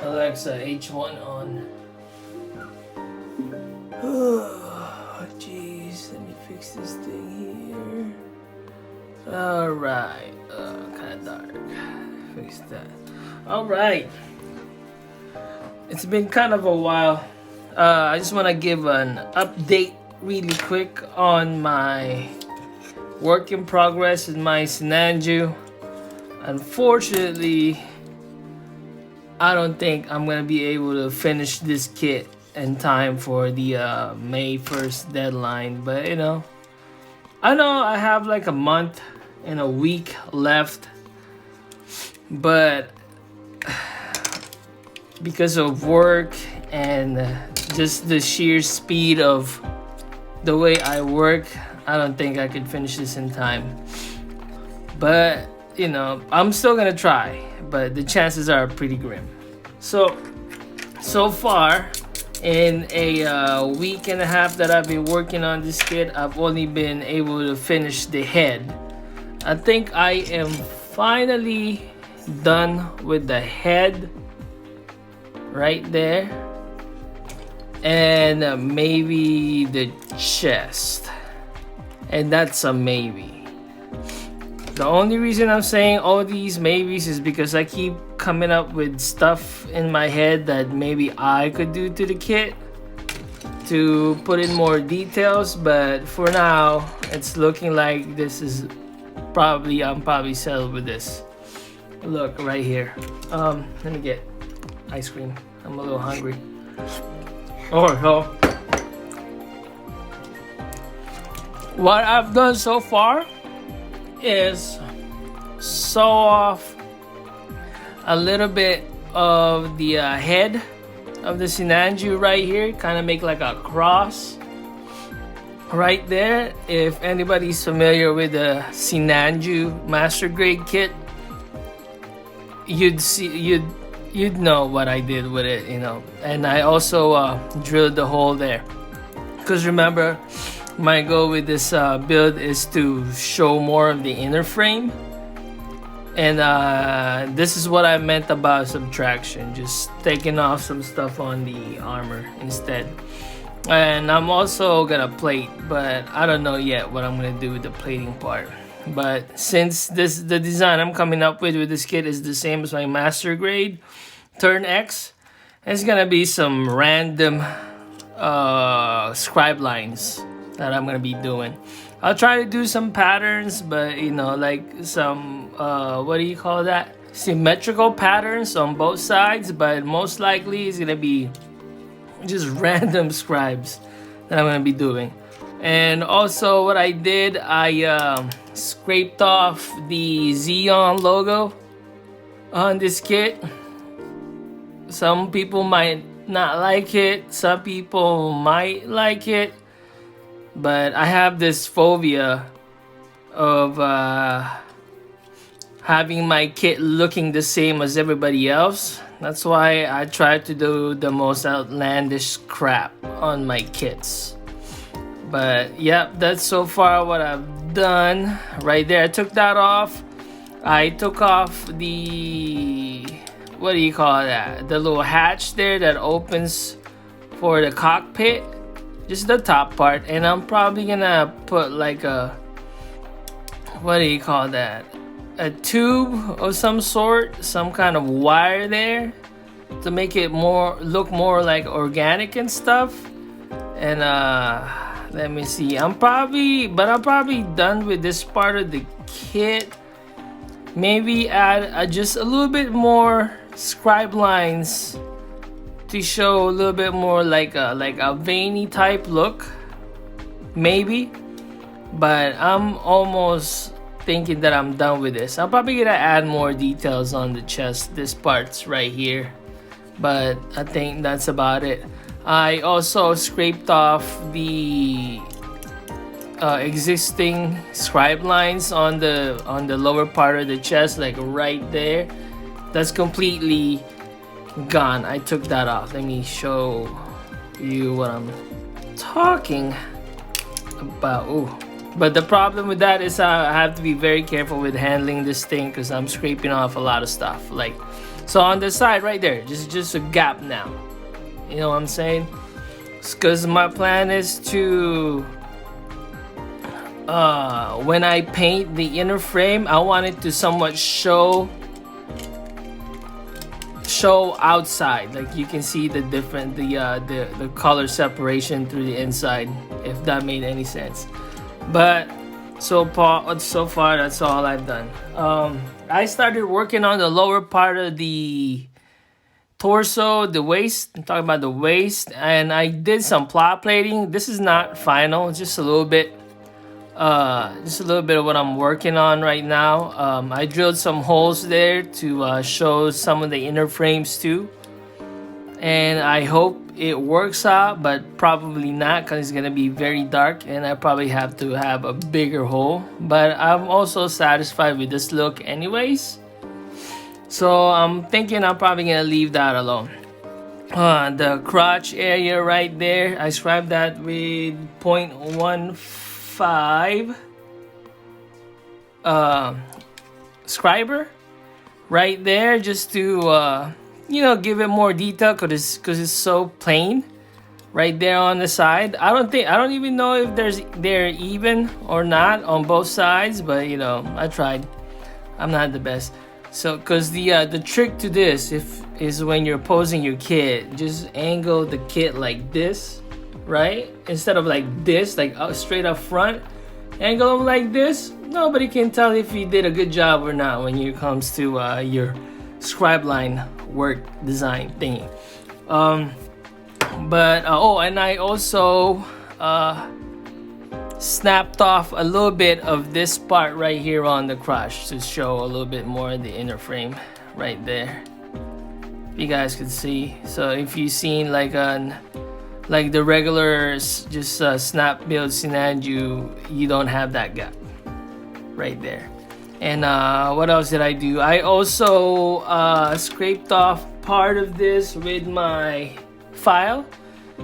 Alexa, H1 on. Oh, jeez. Let me fix this thing here. Alright. Kind of dark. Fix that. Alright. It's been kind of a while. I just want to give an update really quick on my work in progress in my Sinanju. Unfortunately, I don't think I'm gonna be able to finish this kit in time for the May 1st deadline, but you know, I know I have like a month and a week left, but because of work and just the sheer speed of the way I work, I don't think I could finish this in time. But you know, I'm still gonna try, but the chances are pretty grim. So far in a week and a half that I've been working on this kit, I've only been able to finish the head. I think I am finally done with the head right there, and maybe the chest, and that's a maybe. The only reason I'm saying all these maybes is because I keep coming up with stuff in my head that maybe I could do to the kit to put in more details, but for now it's looking like this is I'm probably settled with this. Look right here. Let me get ice cream. I'm a little hungry. Oh, what I've done so far is sew off a little bit of the head of the Sinanju right here, kind of make like a cross right there. If anybody's familiar with the Sinanju master grade kit, you'd know what I did with it, you know. And I also drilled the hole there, because remember, my goal with this build is to show more of the inner frame, and this is what I meant about subtraction, just taking off some stuff on the armor instead. And I'm also gonna plate, but I don't know yet what I'm gonna do with the plating part. But since the design I'm coming up with this kit is the same as my master grade Turn X, it's gonna be some random scribe lines that I'm gonna be doing. I'll try to do some patterns, but you know, like some what do you call that, symmetrical patterns on both sides, but most likely it's gonna be just random scribes that I'm gonna be doing. And also what I did, I scraped off the Xeon logo on this kit. Some people might not like it, some people might like it, but I have this phobia of having my kit looking the same as everybody else. That's why I try to do the most outlandish crap on my kits. But yeah, that's so far what I've done right there. I took that off. I took off the, what do you call that, the little hatch there that opens for the cockpit, just the top part. And I'm probably gonna put like a, what do you call that, a tube of some sort, some kind of wire there to make it look more like organic and stuff. And let me see, I'm probably done with this part of the kit. Maybe add just a little bit more scribe lines to show a little bit more like a veiny type look, maybe. But I'm almost thinking that I'm done with this. I'm probably gonna add more details on the chest, this part's right here, but I think that's about it. I also scraped off the existing scribe lines on the lower part of the chest, like right there. That's completely gone. I took that off. Let me show you what I'm talking about. Ooh. But the problem with that is I have to be very careful with handling this thing, because I'm scraping off a lot of stuff. Like So on the side right there, just a gap now. You know what I'm saying? Because my plan is to when I paint the inner frame, I want it to somewhat show outside, like you can see the different the color separation through the inside, if that made any sense. But so far that's all I've done. I started working on the lower part of the torso, the waist. I'm talking about the waist, and I did some plot plating. This is not final, it's just a little bit of what I'm working on right now. I drilled some holes there to show some of the inner frames too, and I hope it works out, but probably not, because it's gonna be very dark and I probably have to have a bigger hole. But I'm also satisfied with this look anyways, so I'm thinking I'm probably gonna leave that alone. The crotch area right there, I scribed that with 0.15 scriber right there, just to give it more detail, because it's so plain right there on the side. I don't even know if they're even or not on both sides, but I tried. I'm not the best. So because the trick to this is when you're posing your kid, just angle the kid like this, right? Instead of like this, like straight up front, angle them like this. Nobody can tell if you did a good job or not when it comes to your scribe line work design thingy. And I also snapped off a little bit of this part right here on the crotch to show a little bit more of the inner frame right there, if you guys could see. So if you've seen like the regular just snap build Sinanju, you don't have that gap right there. And what else did I do? I also scraped off part of this with my file.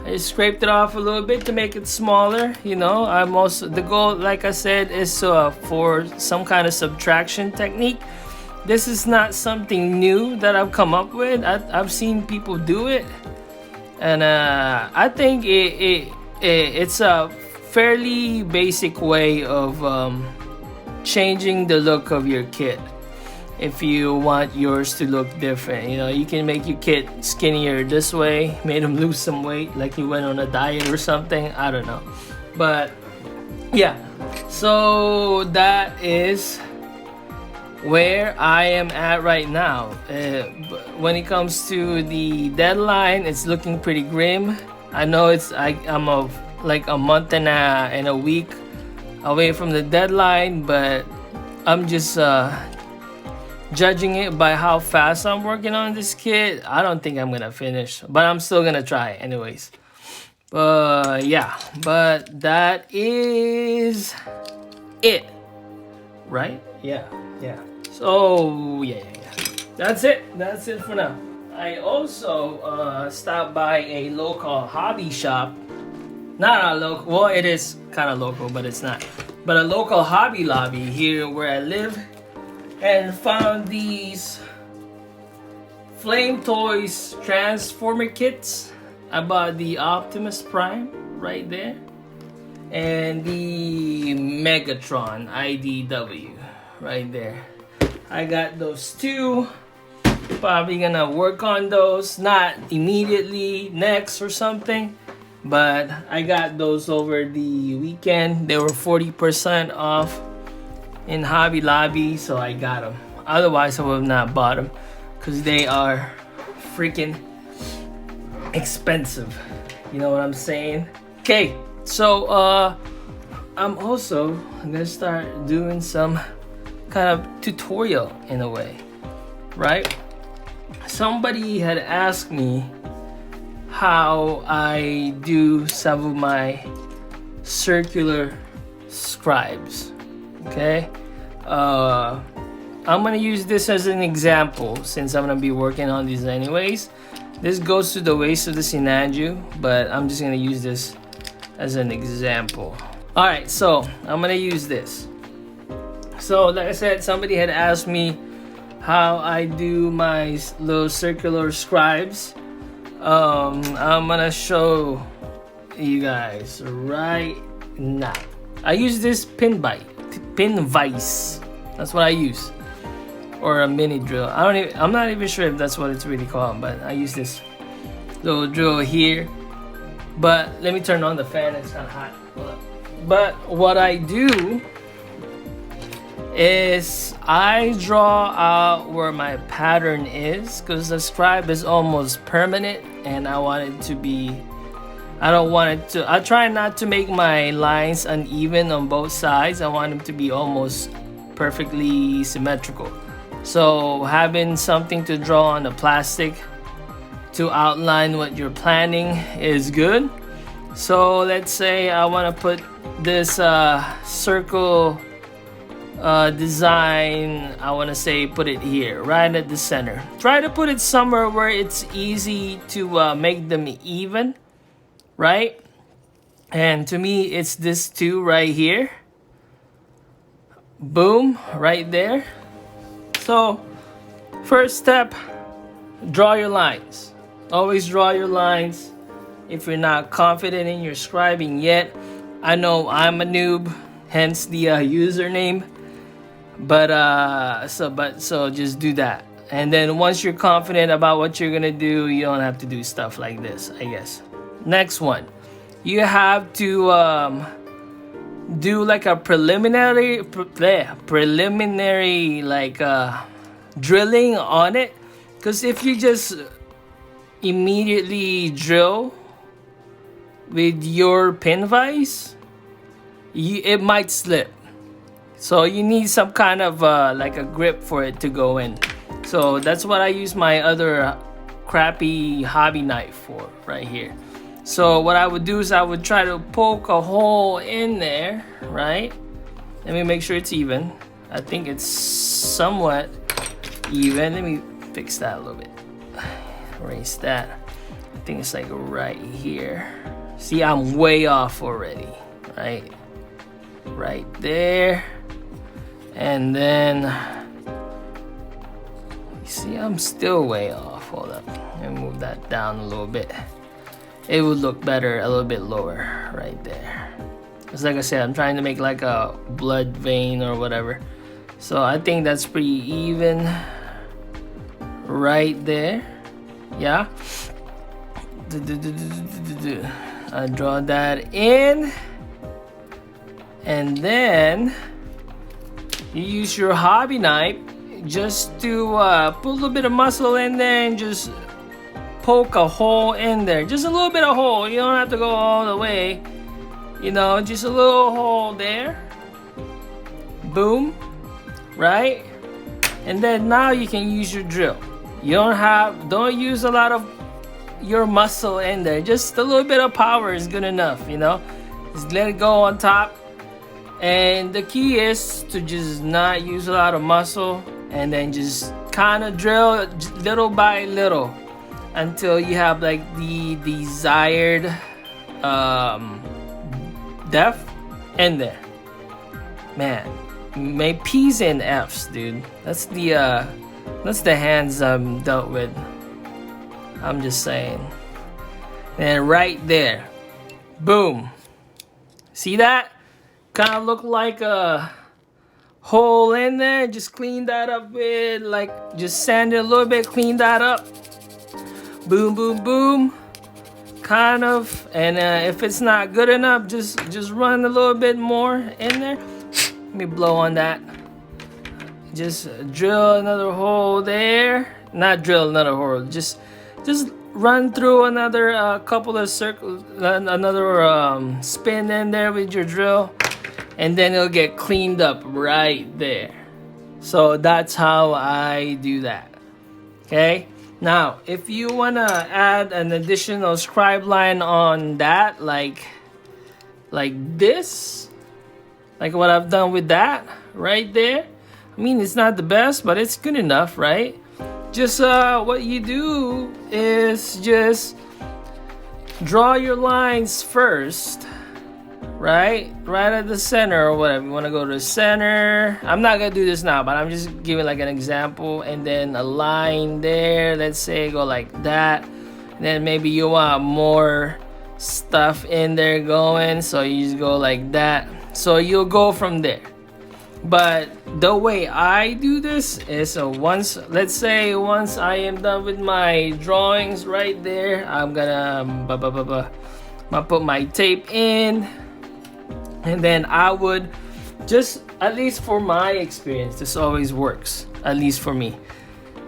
I just scraped it off a little bit to make it smaller. I'm also, the goal, like I said, is for some kind of subtraction technique. This is not something new that I've come up with. I've seen people do it, and I think it's a fairly basic way of changing the look of your kit. If you want yours to look different, you can make your kid skinnier this way, made him lose some weight, like he went on a diet or something. I don't know, but yeah. So that is where I am at right now. When it comes to the deadline, it's looking pretty grim. I know I'm like a month and a week away from the deadline, but I'm just judging it by how fast I'm working on this kit. I don't think I'm gonna finish, but I'm still gonna try anyways. Yeah, but that is it, right? Yeah. So yeah. That's it for now. I also stopped by a local hobby shop. Not a local, well, it is kind of local, but it's not. But a local Hobby Lobby here where I live, and found these Flametoys transformer kits. I bought the Optimus Prime right there, and the Megatron IDW right there. I got those two. Probably gonna work on those, not immediately, next or something, but I got those over the weekend. They were 40% off in Hobby Lobby, so I got them. Otherwise I would have not bought them, because they are freaking expensive. You know what I'm saying? Okay, so I'm gonna start doing some kind of tutorial in a way, right? Somebody had asked me how I do some of my circular scribes. Okay, I'm gonna use this as an example since I'm gonna be working on these anyways. This goes to the waist of the Sinanju, but I'm just gonna use this as an example. All right, so I'm gonna use this. So like I said, somebody had asked me how I do my little circular scribes. I'm gonna show you guys right now. I use this pin vise. That's what I use, or a mini drill. I'm not even sure if that's what it's really called, but I use this little drill here. But let me turn on the fan. It's kind of hot. But what I do is I draw out where my pattern is, because the scribe is almost permanent, and I want it to be, I try not to make my lines uneven on both sides. I want them to be almost perfectly symmetrical. So having something to draw on the plastic to outline what you're planning is good. So let's say I want to put this circle design, I want to say put it here, right at the center. Try to put it somewhere where it's easy to make them even, right? And to me, it's this two right here. Boom, right there. So first step, draw your lines. Always draw your lines. If you're not confident in your scribing yet, I know I'm a noob, hence the username. But so just do that. And then once you're confident about what you're gonna do, you don't have to do stuff like this, I guess. Next one, you have to do like a preliminary like drilling on it, because if you just immediately drill with your pin vise, it might slip. So you need some kind of like a grip for it to go in. So that's what I use my other crappy hobby knife for right here. So what I would do is I would try to poke a hole in there, right? Let me make sure it's even. I think it's somewhat even. Let me fix that a little bit. Erase that. I think it's like right here. See, I'm way off already, right? Right there. And then, you see, I'm still way off. Hold up. Let me move that down a little bit. It would look better a little bit lower right there. Because like I said, I'm trying to make like a blood vein or whatever. So I think that's pretty even right there. Yeah. I draw that in. And then you use your hobby knife just to put a little bit of muscle in there and just poke a hole in there. Just a little bit of hole. You don't have to go all the way. You know, just a little hole there. Boom. Right? And then now you can use your drill. You don't use a lot of your muscle in there. Just a little bit of power is good enough, you know? Just let it go on top. And the key is to just not use a lot of muscle, and then just kind of drill little by little until you have like the desired depth in there. Man, make P's and F's, dude. That's the hands I'm dealt with. I'm just saying. And right there, boom. See that? Kind of look like a hole in there. Just clean that up with, like, just sand it a little bit, clean that up. Boom, boom, boom. Kind of. And if it's not good enough, just run a little bit more in there. Let me blow on that. Just drill another hole there. Not drill another hole. Just run through another couple of circles, another spin in there with your drill. And then it'll get cleaned up right there. So that's how I do that. Okay. Now, if you want to add an additional scribe line on that, like this, like what I've done with that right there. I mean, it's not the best, but it's good enough, right? Just what you do is just draw your lines first, right at the center or whatever. You want to go to the center. I'm not gonna do this now, but I'm just giving like an example. And then a line there, let's say go like that. And then maybe you want more stuff in there going, so you just go like that. So you'll go from there. But the way I do this is once I am done with my drawings right there, I'm gonna put my tape in. And then I would just, at least for my experience, this always works, at least for me,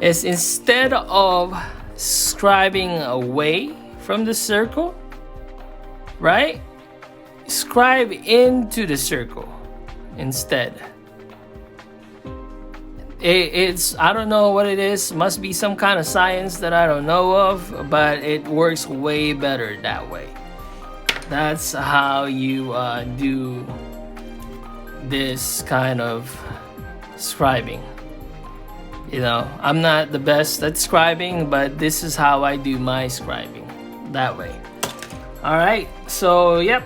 is instead of scribing away from the circle, right? Scribe into the circle instead. It's, I don't know what it is, must be some kind of science that I don't know of, but it works way better that way. That's how you do this kind of scribing. You know, I'm not the best at scribing, but this is how I do my scribing, that way. Alright, so yep,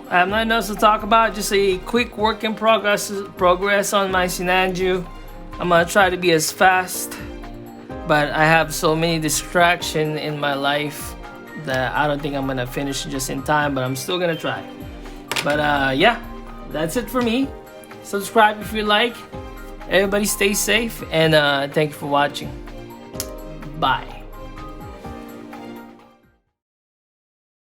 I have nothing else to talk about, just a quick work in progress on my Sinanju. I'm gonna try to be as fast, but I have so many distractions in my life that I don't think I'm gonna finish just in time, but I'm still gonna try. But yeah, that's it for me. Subscribe if you like. Everybody stay safe, and thank you for watching. Bye.